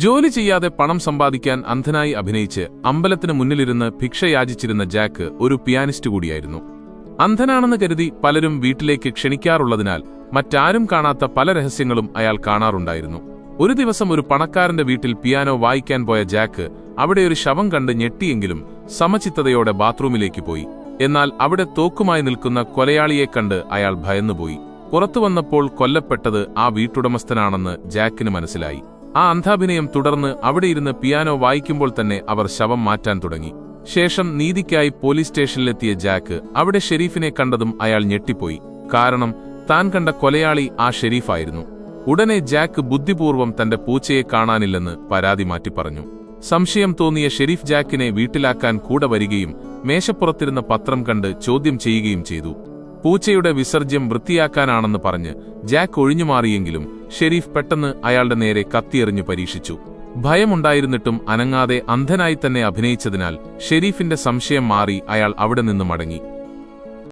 ജോലി ചെയ്യാതെ പണം സമ്പാദിക്കാൻ അന്ധനായി അഭിനയിച്ച് അമ്പലത്തിന് മുന്നിലിരുന്ന് ഭിക്ഷ യാചിച്ചിരുന്ന ജാക്ക് ഒരു പിയാനിസ്റ്റ് കൂടിയായിരുന്നു. അന്ധനാണെന്ന് കരുതി പലരും വീട്ടിലേക്ക് ക്ഷണിക്കാറുള്ളതിനാൽ മറ്റാരും കാണാത്ത പല രഹസ്യങ്ങളും അയാൾ കാണാറുണ്ടായിരുന്നു. ഒരു ദിവസം ഒരു പണക്കാരന്റെ വീട്ടിൽ പിയാനോ വായിക്കാൻ പോയ ജാക്ക് അവിടെ ഒരു ശവം കണ്ട് ഞെട്ടിയെങ്കിലും സമചിത്തതയോടെ ബാത്റൂമിലേക്ക് പോയി. എന്നാൽ അവിടെ തോക്കുമായി നിൽക്കുന്ന കൊലയാളിയെ കണ്ട് അയാൾ ഭയന്നുപോയി. പുറത്തുവന്നപ്പോൾ കൊല്ലപ്പെട്ടത് ആ വീട്ടുടമസ്ഥനാണെന്ന് ജാക്കിന് മനസ്സിലായി. ആ അന്ധാഭിനയം തുടർന്ന് അവിടെയിരുന്ന് പിയാനോ വായിക്കുമ്പോൾ തന്നെ അവർ ശവം മാറ്റാൻ തുടങ്ങി. ശേഷം നീതിക്കായി പോലീസ് സ്റ്റേഷനിലെത്തിയ ജാക്ക് അവിടെ ഷെരീഫിനെ കണ്ടതും അയാൾ ഞെട്ടിപ്പോയി. കാരണം താൻ കണ്ട കൊലയാളി ആ ഷെരീഫായിരുന്നു. ഉടനെ ജാക്ക് ബുദ്ധിപൂർവ്വം തന്റെ പൂച്ചയെ കാണാനില്ലെന്ന് പരാതി മാറ്റി പറഞ്ഞു. സംശയം തോന്നിയ ഷെരീഫ് ജാക്കിനെ വീട്ടിലാക്കാൻ കൂടെ വരികയും മേശപ്പുറത്തിരുന്ന പത്രം കണ്ട് ചോദ്യം ചെയ്യുകയും ചെയ്തു. പൂച്ചയുടെ വിസർജ്യം വൃത്തിയാക്കാനാണെന്ന് പറഞ്ഞ് ജാക്ക് ഒഴിഞ്ഞുമാറിയെങ്കിലും ഷെരീഫ് പെട്ടെന്ന് അയാളുടെ നേരെ കത്തിയെറിഞ്ഞു പരീക്ഷിച്ചു. ഭയമുണ്ടായിരുന്നിട്ടും അനങ്ങാതെ അന്ധനായി തന്നെ അഭിനയിച്ചതിനാൽ ഷെരീഫിന്റെ സംശയം മാറി അയാൾ അവിടെ നിന്ന് മടങ്ങി.